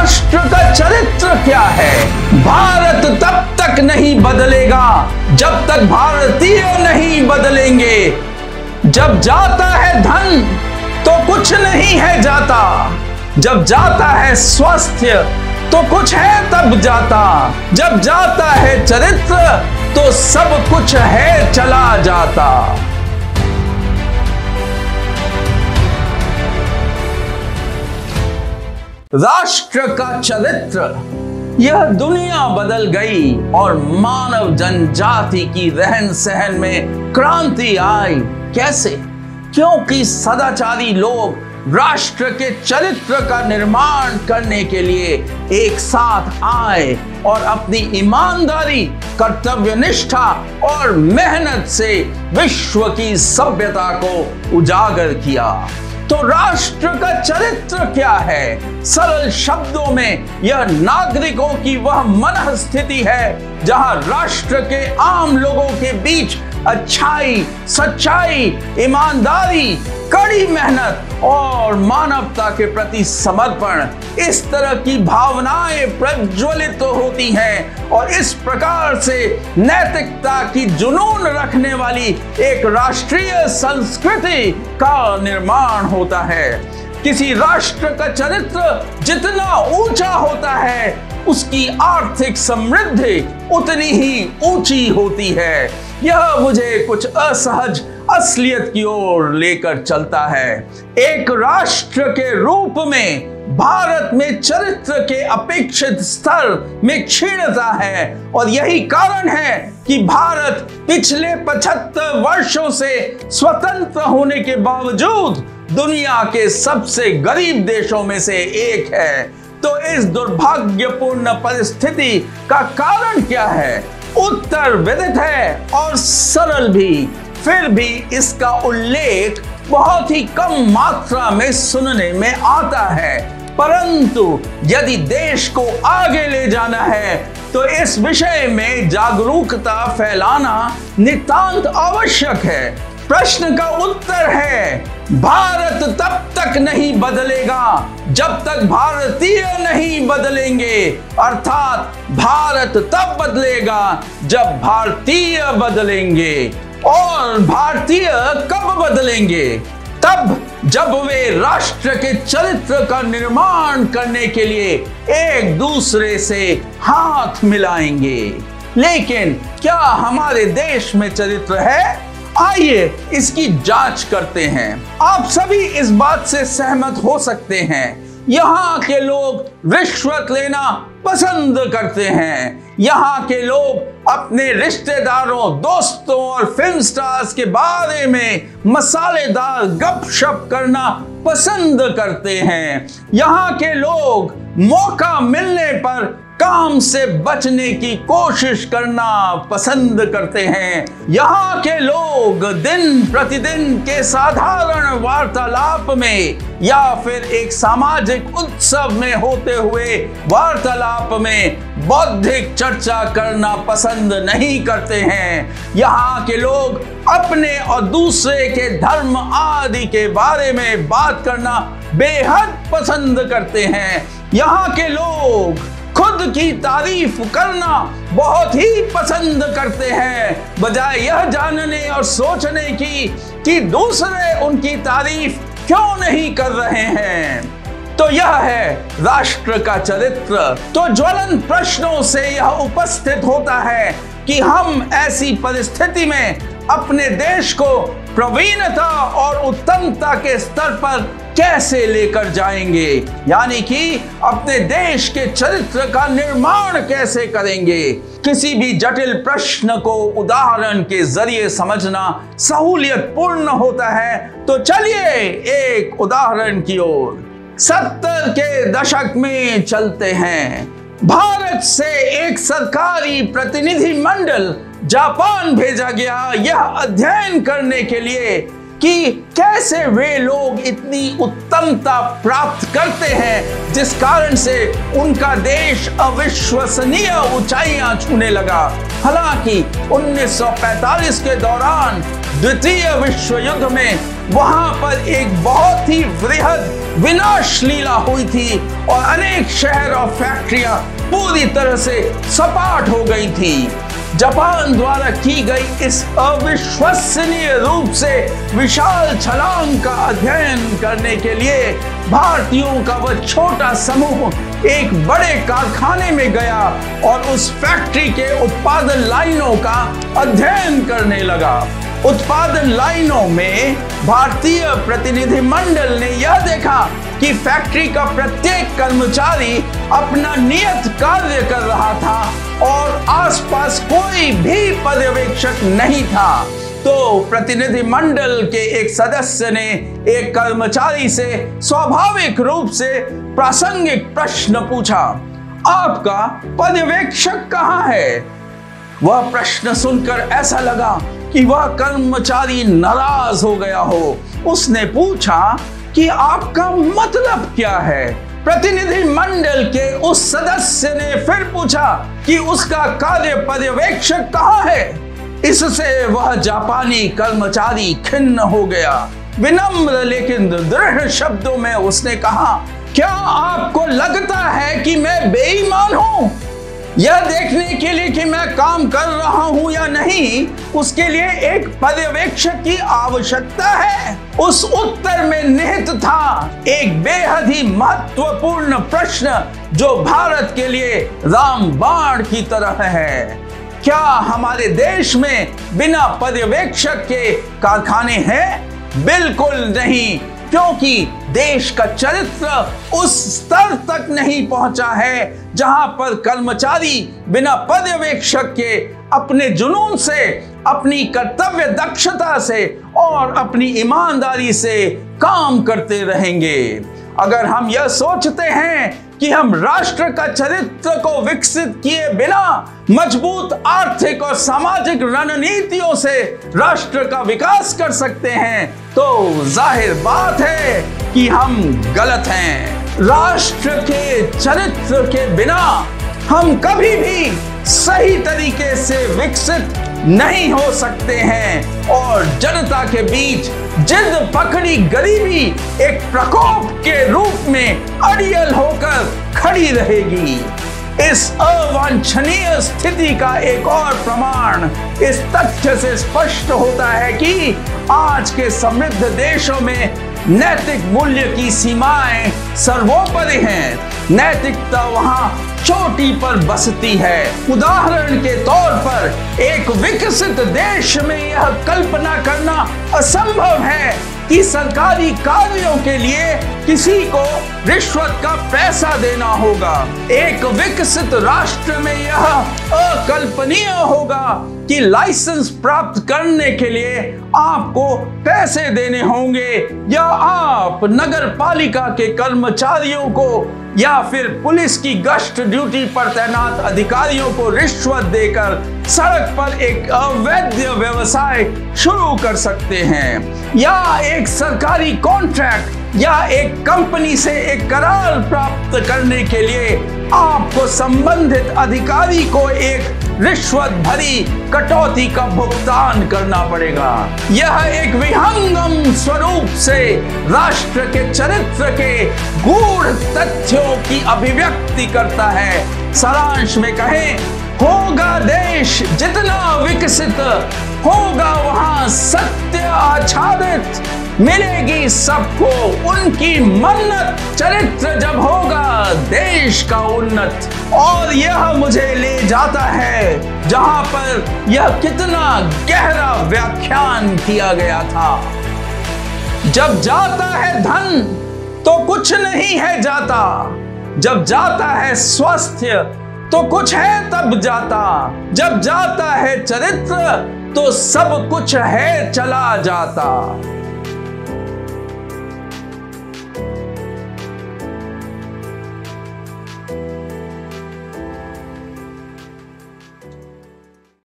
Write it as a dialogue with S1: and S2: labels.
S1: राष्ट्र का चरित्र क्या है? भारत तब तक नहीं बदलेगा जब तक भारतीय नहीं बदलेंगे। जब जाता है धन तो कुछ नहीं है जाता, जब जाता है स्वास्थ्य तो कुछ है तब जाता, जब जाता है चरित्र तो सब कुछ है चला जाता। राष्ट्र का चरित्र। यह दुनिया बदल गई और मानव जनजाति की रहन सहन में क्रांति आई। कैसे? क्योंकि सदाचारी लोग राष्ट्र के चरित्र का निर्माण करने के लिए एक साथ आए और अपनी ईमानदारी, कर्तव्यनिष्ठा और मेहनत से विश्व की सभ्यता को उजागर किया। तो राष्ट्र का चरित्र क्या है? सरल शब्दों में यह नागरिकों की वह मनःस्थिति है जहां राष्ट्र के आम लोगों के बीच अच्छाई, सच्चाई, ईमानदारी, कड़ी मेहनत और मानवता के प्रति समर्पण, इस तरह की भावनाएं प्रज्वलित होती हैं और इस प्रकार से नैतिकता की जुनून रखने वाली एक राष्ट्रीय संस्कृति का निर्माण होता है। किसी राष्ट्र का चरित्र जितना ऊंचा होता है, उसकी आर्थिक समृद्धि उतनी ही ऊंची होती है। यह मुझे कुछ असहज असलियत की ओर लेकर चलता है। एक राष्ट्र के रूप में भारत में चरित्र के अपेक्षित स्तर में क्षीणता है और यही कारण है कि भारत पिछले 75 वर्षों से स्वतंत्र होने के बावजूद दुनिया के सबसे गरीब देशों में से एक है। तो इस दुर्भाग्यपूर्ण परिस्थिति का कारण क्या है? उत्तर विदित है और सरल भी, फिर भी इसका उल्लेख बहुत ही कम मात्रा में सुनने में आता है। परंतु यदि देश को आगे ले जाना है तो इस विषय में जागरूकता फैलाना नितांत आवश्यक है। प्रश्न का उत्तर है, भारत तब तक नहीं बदलेगा जब तक भारतीय नहीं बदलेंगे, अर्थात भारत तब बदलेगा जब भारतीय बदलेंगे। और भारतीय कब बदलेंगे? तब जब वे राष्ट्र के चरित्र का निर्माण करने के लिए एक दूसरे से हाथ मिलाएंगे। लेकिन क्या हमारे देश में चरित्र है? आइए इसकी जांच करते हैं। आप सभी इस बात से सहमत हो सकते हैं, यहाँ के लोग रिश्वत लेना पसंद करते हैं। यहाँ के लोग अपने रिश्तेदारों, दोस्तों और फिल्म स्टार्स के बारे में मसालेदार गपशप करना पसंद करते हैं। यहाँ के लोग मौका मिलने पर काम से बचने की कोशिश करना पसंद करते हैं। यहाँ के लोग दिन प्रतिदिन के साधारण वार्तालाप में या फिर एक सामाजिक उत्सव में होते हुए वार्तालाप में बौद्धिक चर्चा करना पसंद नहीं करते हैं। यहाँ के लोग अपने और दूसरे के धर्म आदि के बारे में बात करना बेहद पसंद करते हैं। यहाँ के लोग खुद की तारीफ करना बहुत ही पसंद करते हैं, बजाय यह जानने और सोचने की कि दूसरे उनकी तारीफ क्यों नहीं कर रहे हैं। तो यह है राष्ट्र का चरित्र। तो ज्वलंत प्रश्नों से यह उपस्थित होता है कि हम ऐसी परिस्थिति में अपने देश को प्रवीणता और उत्तमता के स्तर पर कैसे लेकर जाएंगे, यानी कि अपने देश के चरित्र का निर्माण कैसे करेंगे। किसी भी जटिल प्रश्न को उदाहरण के जरिए समझना सहूलियत पूर्ण होता है। तो चलिए एक उदाहरण की ओर 70 के दशक में चलते हैं। भारत से एक सरकारी प्रतिनिधि मंडल जापान भेजा गया यह अध्ययन करने के लिए कि कैसे वे लोग इतनी उत्तमता प्राप्त करते हैं जिस कारण से उनका देश अविश्वसनीय ऊंचाइयां छूने लगा। हालांकि 1945 के दौरान द्वितीय विश्व युद्ध में वहां पर एक बहुत ही वृहद विनाश लीला हुई थी और अनेक शहर और फैक्ट्रियां पूरी तरह से सपाट हो गई थी। जापान द्वारा की गई इस अविश्वसनीय रूप से विशाल छलांग का अध्ययन करने के लिए भारतीयों का वह छोटा समूह एक बड़े कारखाने में गया और उस फैक्ट्री के उत्पादन लाइनों का अध्ययन करने लगा। उत्पादन लाइनों में भारतीय प्रतिनिधिमंडल ने यह देखा कि फैक्ट्री का प्रत्येक कर्मचारी अपना नियत कार्य कर रहा था और आसपास कोई भी पर्यवेक्षक नहीं था। तो प्रतिनिधिमंडल के एक सदस्य ने एक कर्मचारी से स्वाभाविक रूप से प्रासंगिक प्रश्न पूछा, आपका पर्यवेक्षक कहाँ है? वह प्रश्न सुनकर ऐसा लगा कि वह कर्मचारी नाराज हो गया हो। उसने पूछा कि आपका मतलब क्या है? प्रतिनिधि मंडल के उस सदस्य ने फिर पूछा कि उसका कार्य पर्यवेक्षक कहाँ है? इससे वह जापानी कर्मचारी खिन्न हो गया। विनम्र लेकिन दृढ़ शब्दों में उसने कहा, क्या आपको लगता है कि मैं बेईमान हूं? यह देखने के लिए कि मैं काम कर रहा हूं या नहीं, उसके लिए एक पर्यवेक्षक की आवश्यकता है। उस उत्तर में निहित था एक बेहद ही महत्वपूर्ण प्रश्न जो भारत के लिए रामबाण की तरह है। क्या हमारे देश में बिना पर्यवेक्षक के कारखाने हैं? बिल्कुल नहीं, क्योंकि देश का चरित्र उस स्तर तक नहीं पहुंचा है जहां पर कर्मचारी बिना पर्यवेक्षक के अपने जुनून से, अपनी कर्तव्य दक्षता से और अपनी ईमानदारी से काम करते रहेंगे। अगर हम यह सोचते हैं कि हम राष्ट्र का चरित्र को विकसित किए बिना मजबूत आर्थिक और सामाजिक रणनीतियों से राष्ट्र का विकास कर सकते हैं, तो जाहिर बात है कि हम गलत हैं। राष्ट्र के चरित्र के बिना हम कभी भी सही तरीके से विकसित नहीं हो सकते हैं और जनता के बीच जिद पकड़ी गरीबी एक प्रकोप के रूप में अड़ियल होकर खड़ी रहेगी। इस अवांछनीय स्थिति का एक और प्रमाण इस तथ्य से स्पष्ट होता है कि आज के समृद्ध देशों में नैतिक मूल्य की सीमाएं सर्वोपरि हैं। नैतिकता वहां चोटी पर बसती है। उदाहरण के तौर पर एक विकसित देश में यह कल्पना करना असंभव है कि सरकारी कार्यों के लिए किसी को रिश्वत का पैसा देना होगा। एक विकसित राष्ट्र में यह अकल्पनीय होगा कि लाइसेंस प्राप्त करने के लिए आपको पैसे देने होंगे या आप नगर पालिका के कर्मचारियों को या फिर पुलिस की गश्त ड्यूटी पर तैनात अधिकारियों को रिश्वत देकर सड़क पर एक अवैध व्यवसाय शुरू कर सकते हैं, या एक सरकारी कॉन्ट्रैक्ट या एक कंपनी से एक करार प्राप्त करने के लिए आपको संबंधित अधिकारी को एक रिश्वत भरी कटौती का भुगतान करना पड़ेगा। यह एक विहंगम स्वरूप से राष्ट्र के चरित्र के गूढ़ तथ्यों की अभिव्यक्ति करता है। सारांश में कहें, होगा देश जितना विकसित, होगा वहां सत्य आच्छादित, मिलेगी सबको उनकी मन्नत। चरित्र जब होगा देश का उन्नत। और यह मुझे ले जाता है जहां पर यह कितना गहरा व्याख्यान किया गया था। जब जाता है धन तो कुछ नहीं है जाता, जब जाता है स्वास्थ्य तो कुछ है तब जाता, जब जाता है चरित्र तो सब कुछ है चला जाता।